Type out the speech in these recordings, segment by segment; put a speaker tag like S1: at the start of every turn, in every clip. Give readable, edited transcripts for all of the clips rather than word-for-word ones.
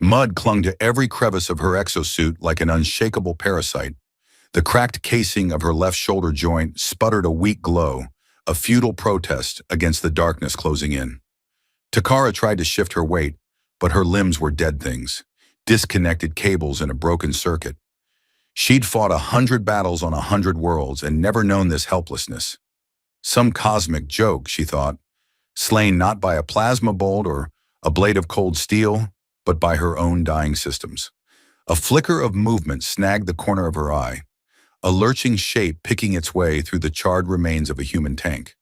S1: Mud clung to every crevice of her exosuit like an unshakable parasite. The cracked casing of her left shoulder joint sputtered a weak glow, a futile protest against the darkness closing in. Takara tried to shift her weight, but her limbs were dead things, disconnected cables in a broken circuit. She'd fought 100 battles on 100 worlds and never known this helplessness. Some cosmic joke, she thought, slain not by a plasma bolt or a blade of cold steel, but by her own dying systems. A flicker of movement snagged the corner of her eye, a lurching shape picking its way through the charred remains of a human tank.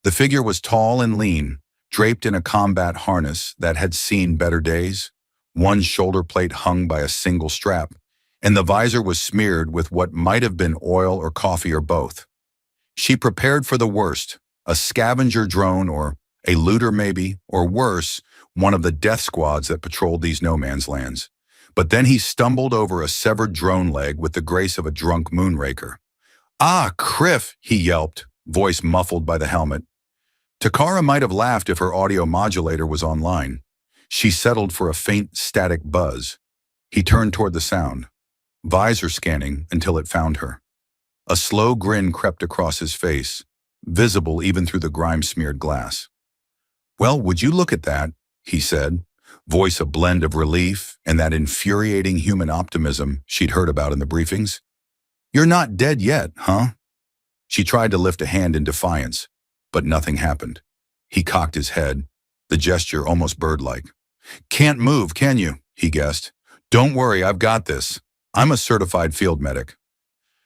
S1: The figure was tall and lean, draped in a combat harness that had seen better days. One shoulder plate hung by a single strap, and the visor was smeared with what might have been oil or coffee or both. She prepared for the worst, a scavenger drone or a looter maybe, or worse, one of the death squads that patrolled these no-man's lands. But then he stumbled over a severed drone leg with the grace of a drunk moonraker. "Ah, Criff," he yelped, voice muffled by the helmet. Takara might have laughed if her audio modulator was online. She settled for a faint static buzz. He turned toward the sound, visor scanning until it found her. A slow grin crept across his face, visible even through the grime-smeared glass. "Well, would you look at that?" he said, voice a blend of relief and that infuriating human optimism she'd heard about in the briefings. "You're not dead yet, huh?" She tried to lift a hand in defiance, but nothing happened. He cocked his head, the gesture almost bird-like. "Can't move, can you?" he guessed. "Don't worry, I've got this. I'm a certified field medic."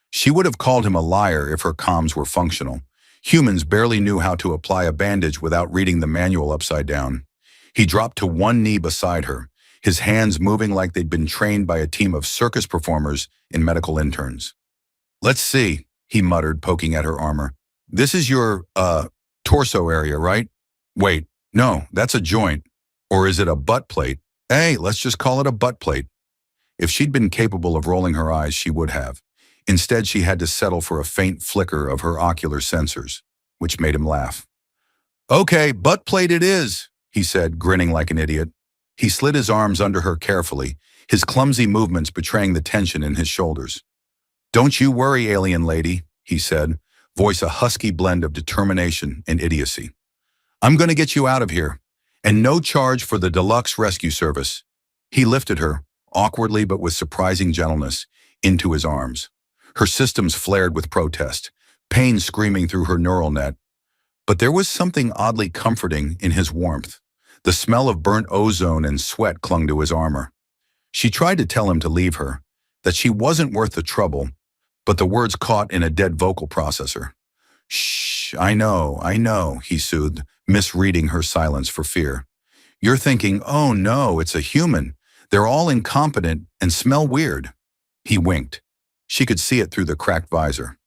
S1: She would have called him a liar if her comms were functional. Humans barely knew how to apply a bandage without reading the manual upside down. He dropped to one knee beside her, his hands moving like they'd been trained by a team of circus performers and medical interns. "Let's see," he muttered, poking at her armor. "This is your, torso area, right? Wait, no, that's a joint. Or is it a butt plate? Hey, let's just call it a butt plate." If she'd been capable of rolling her eyes, she would have. Instead, she had to settle for a faint flicker of her ocular sensors, which made him laugh. "Okay, butt plate it is," he said, grinning like an idiot. He slid his arms under her carefully, his clumsy movements betraying the tension in his shoulders. "Don't you worry, alien lady," he said, voice a husky blend of determination and idiocy. "I'm going to get you out of here, and no charge for the deluxe rescue service." He lifted her, awkwardly but with surprising gentleness, into his arms. Her systems flared with protest, pain screaming through her neural net. But there was something oddly comforting in his warmth. The smell of burnt ozone and sweat clung to his armor. She tried to tell him to leave her, that she wasn't worth the trouble, but the words caught in a dead vocal processor. "Shh, I know," he soothed, misreading her silence for fear. "You're thinking, oh no, it's a human. They're all incompetent and smell weird." He winked. She could see it through the cracked visor.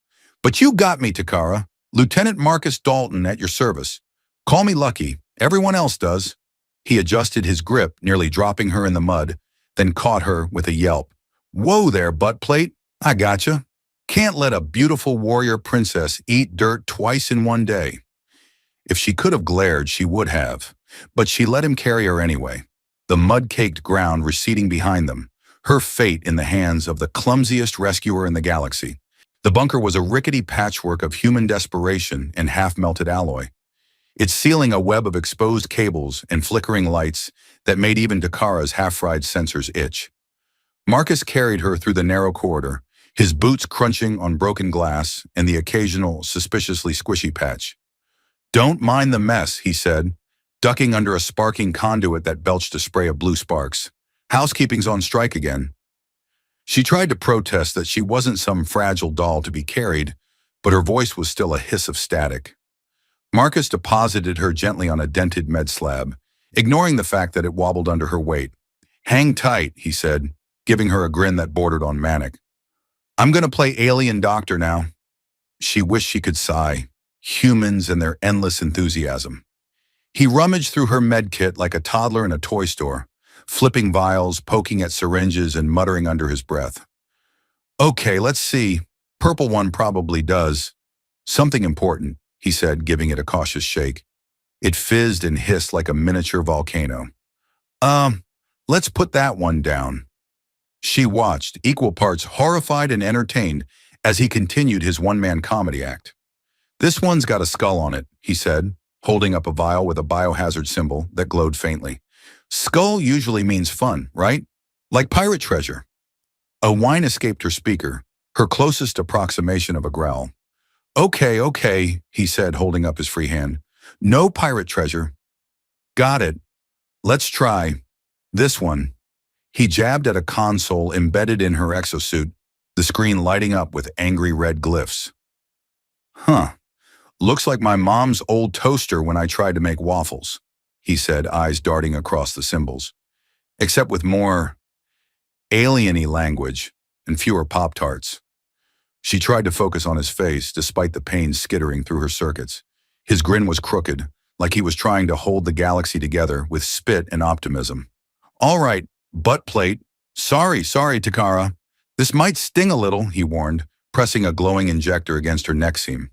S1: "But you got me, Takara. Lieutenant Marcus Dalton at your service. Call me lucky. Everyone else does." He adjusted his grip, nearly dropping her in the mud, then caught her with a yelp. "Whoa there, butt plate. I gotcha. Can't let a beautiful warrior princess eat dirt twice in one day." If she could have glared, she would have. But she let him carry her anyway, the mud-caked ground receding behind them, her fate in the hands of the clumsiest rescuer in the galaxy. The bunker was a rickety patchwork of human desperation and half-melted alloy, its ceiling a web of exposed cables and flickering lights that made even Takara's half-fried sensors itch. Marcus carried her through the narrow corridor, his boots crunching on broken glass and the occasional suspiciously squishy patch. "Don't mind the mess," he said, ducking under a sparking conduit that belched a spray of blue sparks. "Housekeeping's on strike again." She tried to protest that she wasn't some fragile doll to be carried, but her voice was still a hiss of static. Marcus deposited her gently on a dented med slab, ignoring the fact that it wobbled under her weight. "Hang tight," he said, giving her a grin that bordered on manic. "I'm going to play alien doctor now." She wished she could sigh. Humans and their endless enthusiasm. He rummaged through her med kit like a toddler in a toy store, flipping vials, poking at syringes, and muttering under his breath. "Okay, let's see. Purple one probably does. Something important," he said, giving it a cautious shake. It fizzed and hissed like a miniature volcano. Let's put that one down. She watched, equal parts horrified and entertained, as he continued his one-man comedy act. This one's got a skull on it, he said, holding up a vial with a biohazard symbol that glowed faintly. Skull usually means fun, right? Like pirate treasure. A whine escaped her speaker, her closest approximation of a growl. Okay, he said, holding up his free hand. No pirate treasure. Got it. Let's try this one. He jabbed at a console embedded in her exosuit, the screen lighting up with angry red glyphs. Huh. Looks like my mom's old toaster when I tried to make waffles, he said, eyes darting across the symbols. Except with more alien-y language and fewer Pop-Tarts. She tried to focus on his face, despite the pain skittering through her circuits. His grin was crooked, like he was trying to hold the galaxy together with spit and optimism. All right, butt plate. Sorry, Takara. This might sting a little, he warned, pressing a glowing injector against her neck seam.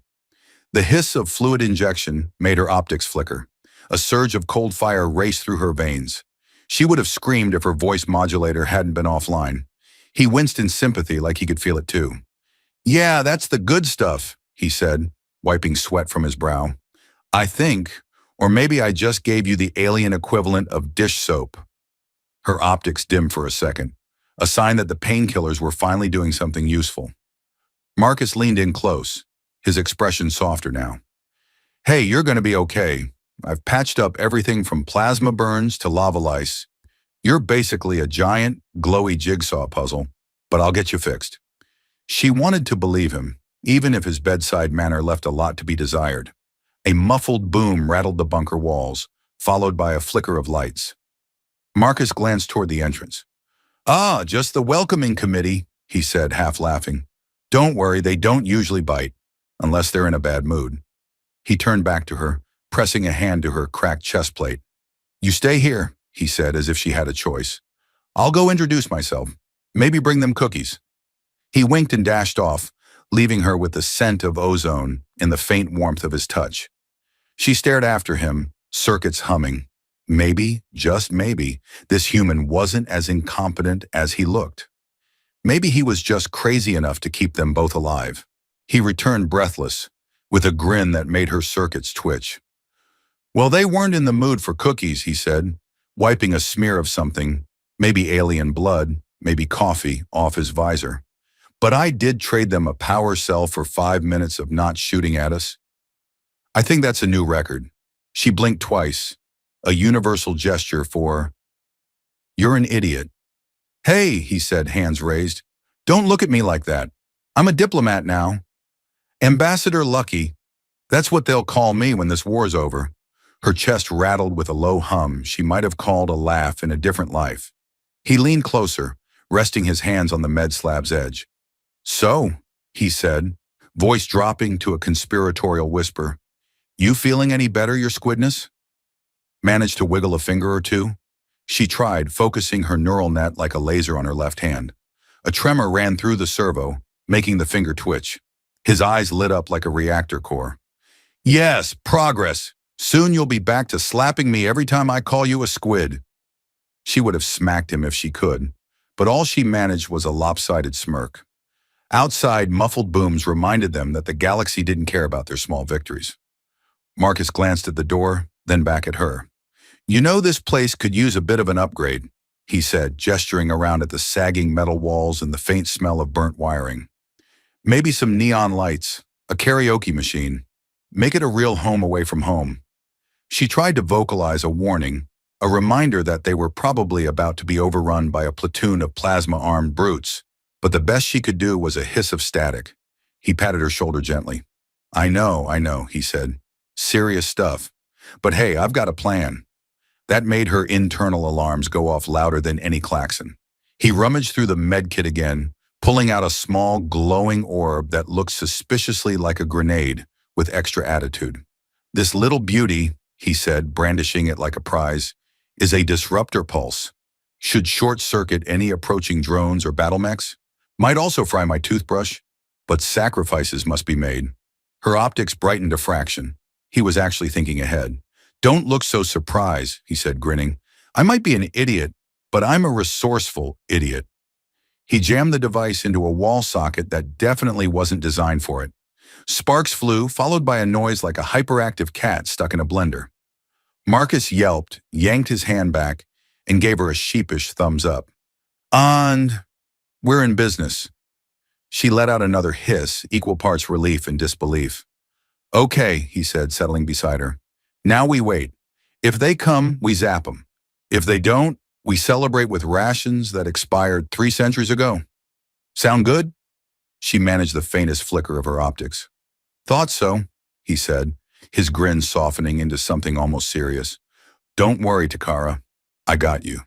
S1: The hiss of fluid injection made her optics flicker. A surge of cold fire raced through her veins. She would have screamed if her voice modulator hadn't been offline. He winced in sympathy like he could feel it too. Yeah, that's the good stuff, he said, wiping sweat from his brow. I think, or maybe I just gave you the alien equivalent of dish soap. Her optics dimmed for a second, a sign that the painkillers were finally doing something useful. Marcus leaned in close, his expression softer now. Hey, you're going to be okay. I've patched up everything from plasma burns to lava lice. You're basically a giant, glowy jigsaw puzzle, but I'll get you fixed. She wanted to believe him, even if his bedside manner left a lot to be desired. A muffled boom rattled the bunker walls, followed by a flicker of lights. Marcus glanced toward the entrance. Ah, just the welcoming committee, he said, half laughing. Don't worry, they don't usually bite, unless they're in a bad mood. He turned back to her, pressing a hand to her cracked chest plate. You stay here, he said, as if she had a choice. I'll go introduce myself. Maybe bring them cookies. He winked and dashed off, leaving her with the scent of ozone in the faint warmth of his touch. She stared after him, circuits humming. Maybe, just maybe, this human wasn't as incompetent as he looked. Maybe he was just crazy enough to keep them both alive. He returned breathless, with a grin that made her circuits twitch. Well, they weren't in the mood for cookies, he said, wiping a smear of something, maybe alien blood, maybe coffee, off his visor. But I did trade them a power cell for 5 minutes of not shooting at us. I think that's a new record. She blinked twice, a universal gesture for, you're an idiot. Hey, he said, hands raised. Don't look at me like that. I'm a diplomat now. Ambassador Lucky. That's what they'll call me when this war's over. Her chest rattled with a low hum she might have called a laugh in a different life. He leaned closer, resting his hands on the med slab's edge. So, he said, voice dropping to a conspiratorial whisper, you feeling any better, your squidness? Managed to wiggle a finger or two? She tried, focusing her neural net like a laser on her left hand. A tremor ran through the servo, making the finger twitch. His eyes lit up like a reactor core. Yes, progress. Soon you'll be back to slapping me every time I call you a squid. She would have smacked him if she could, but all she managed was a lopsided smirk. Outside, muffled booms reminded them that the galaxy didn't care about their small victories. Marcus glanced at the door, then back at her. You know, this place could use a bit of an upgrade, he said, gesturing around at the sagging metal walls and the faint smell of burnt wiring. Maybe some neon lights, a karaoke machine. Make it a real home away from home. She tried to vocalize a warning, a reminder that they were probably about to be overrun by a platoon of plasma-armed brutes, but the best she could do was a hiss of static. He patted her shoulder gently. I know, he said. Serious stuff. But hey, I've got a plan. That made her internal alarms go off louder than any klaxon. He rummaged through the medkit again, pulling out a small, glowing orb that looked suspiciously like a grenade, with extra attitude. This little beauty, he said, brandishing it like a prize, is a disruptor pulse. Should short-circuit any approaching drones or battle mechs. Might also fry my toothbrush, but sacrifices must be made. Her optics brightened a fraction. He was actually thinking ahead. Don't look so surprised, he said, grinning. I might be an idiot, but I'm a resourceful idiot. He jammed the device into a wall socket that definitely wasn't designed for it. Sparks flew, followed by a noise like a hyperactive cat stuck in a blender. Marcus yelped, yanked his hand back, and gave her a sheepish thumbs up. And we're in business. She let out another hiss, equal parts relief and disbelief. Okay, he said, settling beside her. Now we wait. If they come, we zap them. If they don't, we celebrate with rations that expired 3 centuries ago. Sound good? She managed the faintest flicker of her optics. Thought so, he said, his grin softening into something almost serious. Don't worry, Takara. I got you.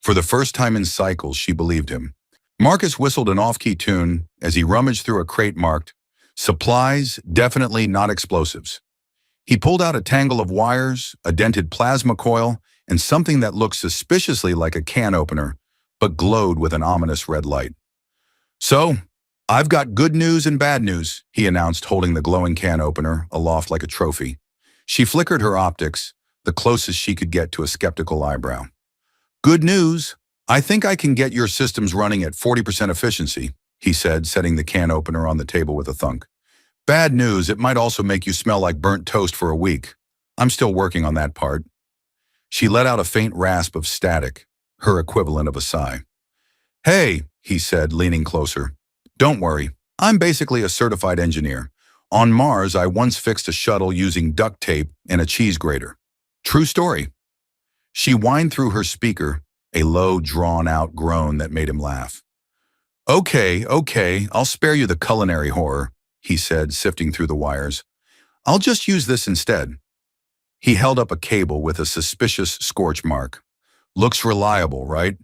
S1: For the first time in cycles, she believed him. Marcus whistled an off-key tune as he rummaged through a crate marked, Supplies, definitely not explosives. He pulled out a tangle of wires, a dented plasma coil, and something that looked suspiciously like a can opener, but glowed with an ominous red light. So, I've got good news and bad news, he announced, holding the glowing can opener aloft like a trophy. She flickered her optics, the closest she could get to a skeptical eyebrow. Good news, I think I can get your systems running at 40% efficiency, he said, setting the can opener on the table with a thunk. Bad news, it might also make you smell like burnt toast for a week. I'm still working on that part. She let out a faint rasp of static, her equivalent of a sigh. Hey, he said, leaning closer. Don't worry, I'm basically a certified engineer. On Mars, I once fixed a shuttle using duct tape and a cheese grater. True story. She whined through her speaker, a low, drawn-out groan that made him laugh. Okay, I'll spare you the culinary horror, he said, sifting through the wires. I'll just use this instead. He held up a cable with a suspicious scorch mark. Looks reliable, right?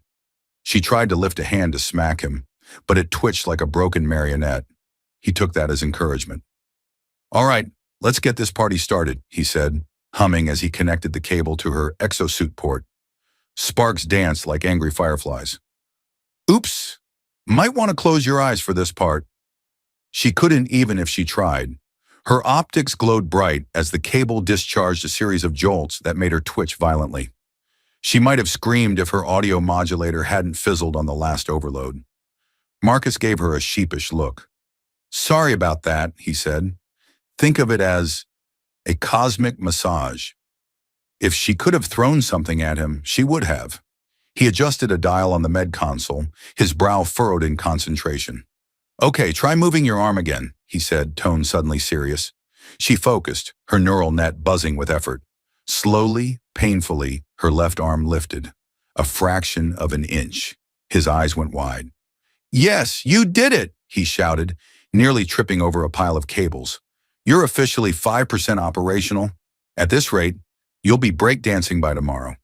S1: She tried to lift a hand to smack him, but it twitched like a broken marionette. He took that as encouragement. All right, let's get this party started, he said, humming as he connected the cable to her exosuit port. Sparks danced like angry fireflies. Oops, might want to close your eyes for this part. She couldn't even if she tried. Her optics glowed bright as the cable discharged a series of jolts that made her twitch violently. She might have screamed if her audio modulator hadn't fizzled on the last overload. Marcus gave her a sheepish look. Sorry about that, he said. Think of it as a cosmic massage. If she could have thrown something at him, she would have. He adjusted a dial on the med console, his brow furrowed in concentration. Okay, try moving your arm again, he said, tone suddenly serious. She focused, her neural net buzzing with effort. Slowly, painfully, her left arm lifted. A fraction of an inch. His eyes went wide. Yes, you did it, he shouted, nearly tripping over a pile of cables. You're officially 5% operational. At this rate, you'll be breakdancing by tomorrow.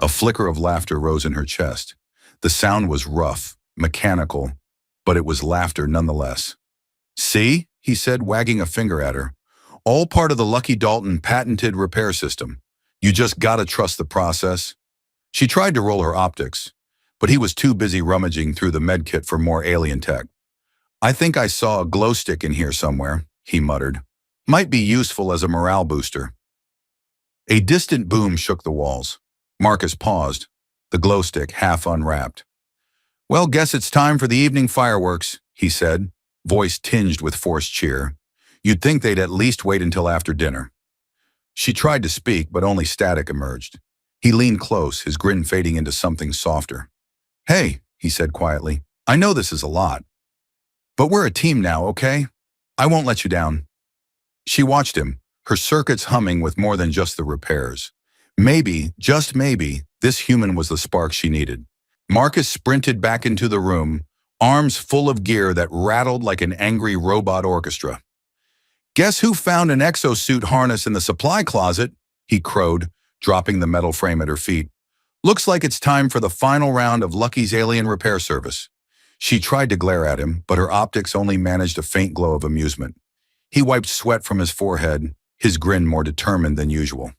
S1: A flicker of laughter rose in her chest. The sound was rough, mechanical, but it was laughter nonetheless. See, he said, wagging a finger at her. All part of the Lucky Dalton patented repair system. You just gotta trust the process. She tried to roll her optics, but he was too busy rummaging through the medkit for more alien tech. I think I saw a glow stick in here somewhere, he muttered. Might be useful as a morale booster. A distant boom shook the walls. Marcus paused, the glow stick half unwrapped. Well, guess it's time for the evening fireworks, he said, voice tinged with forced cheer. You'd think they'd at least wait until after dinner. She tried to speak, but only static emerged. He leaned close, his grin fading into something softer. Hey, he said quietly, I know this is a lot. But we're a team now, okay? I won't let you down. She watched him, her circuits humming with more than just the repairs. Maybe, just maybe, this human was the spark she needed. Marcus sprinted back into the room, arms full of gear that rattled like an angry robot orchestra. Guess who found an exosuit harness in the supply closet? He crowed, dropping the metal frame at her feet. Looks like it's time for the final round of Lucky's alien repair service. She tried to glare at him, but her optics only managed a faint glow of amusement. He wiped sweat from his forehead, his grin more determined than usual.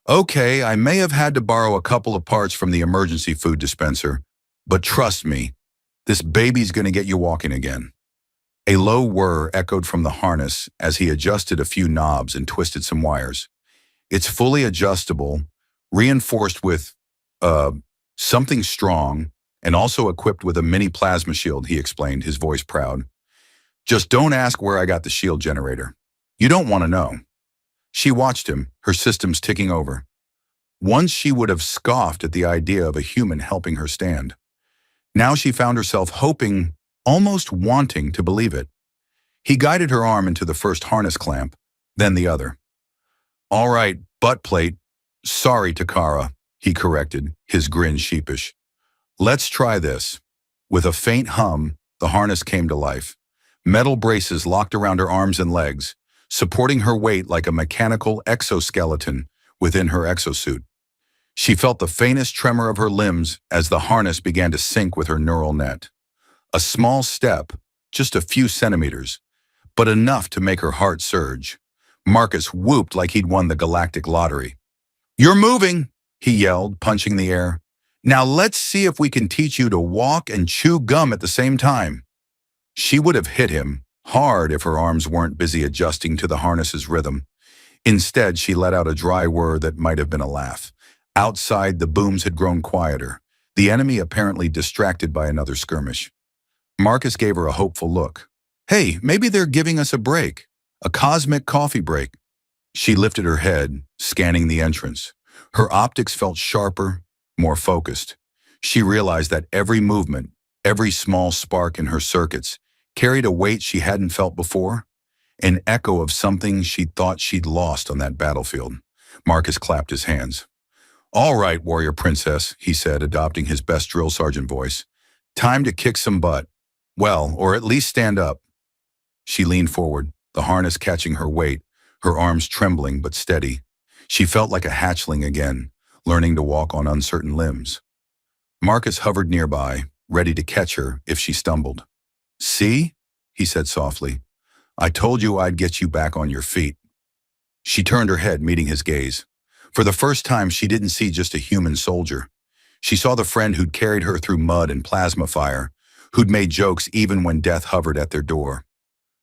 S1: Okay, I may have had to borrow a couple of parts from the emergency food dispenser, but trust me, this baby's gonna get you walking again. A low whir echoed from the harness as he adjusted a few knobs and twisted some wires. It's fully adjustable, reinforced with, Something strong, and also equipped with a mini plasma shield, he explained, his voice proud. Just don't ask where I got the shield generator. You don't want to know. She watched him, her systems ticking over. Once she would have scoffed at the idea of a human helping her stand. Now she found herself hoping, almost wanting to believe it. He guided her arm into the first harness clamp, then the other. All right, butt plate. Sorry, Takara, he corrected, his grin sheepish. Let's try this. With a faint hum, the harness came to life. Metal braces locked around her arms and legs, supporting her weight like a mechanical exoskeleton within her exosuit. She felt the faintest tremor of her limbs as the harness began to sync with her neural net. A small step, just a few centimeters, but enough to make her heart surge. Marcus whooped like he'd won the galactic lottery. You're moving, he yelled, punching the air. Now let's see if we can teach you to walk and chew gum at the same time. She would have hit him hard if her arms weren't busy adjusting to the harness's rhythm. Instead, she let out a dry whir that might have been a laugh. Outside, the booms had grown quieter, the enemy apparently distracted by another skirmish. Marcus gave her a hopeful look. Hey, maybe they're giving us a break. A cosmic coffee break. She lifted her head, scanning the entrance. Her optics felt sharper, more focused. She realized that every movement, every small spark in her circuits, carried a weight she hadn't felt before, an echo of something she'd thought she'd lost on that battlefield. Marcus clapped his hands. All right, warrior princess, he said, adopting his best drill sergeant voice. Time to kick some butt. Well, or at least stand up. She leaned forward, the harness catching her weight, her arms trembling but steady. She felt like a hatchling again, learning to walk on uncertain limbs. Marcus hovered nearby, ready to catch her if she stumbled. See? He said softly. I told you I'd get you back on your feet. She turned her head, meeting his gaze. For the first time, she didn't see just a human soldier. She saw the friend who'd carried her through mud and plasma fire, who'd made jokes even when death hovered at their door.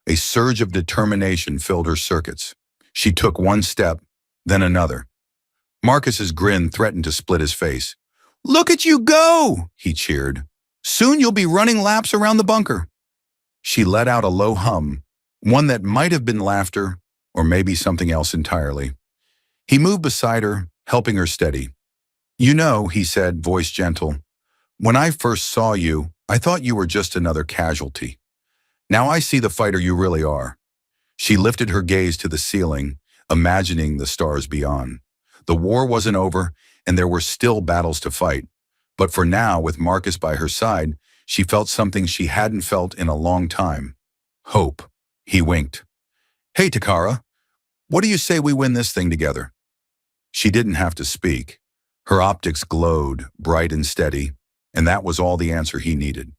S1: A surge of determination filled her circuits. She took one step, then another. Marcus's grin threatened to split his face. Look at you go, he cheered. Soon you'll be running laps around the bunker. She let out a low hum, one that might have been laughter, or maybe something else entirely. He moved beside her, helping her steady. You know, he said, voice gentle, when I first saw you, I thought you were just another casualty. Now I see the fighter you really are. She lifted her gaze to the ceiling, imagining the stars beyond. The war wasn't over, and there were still battles to fight. But for now, with Marcus by her side, she felt something she hadn't felt in a long time. Hope. He winked. Hey, Takara, what do you say we win this thing together? She didn't have to speak. Her optics glowed, bright and steady, and that was all the answer he needed.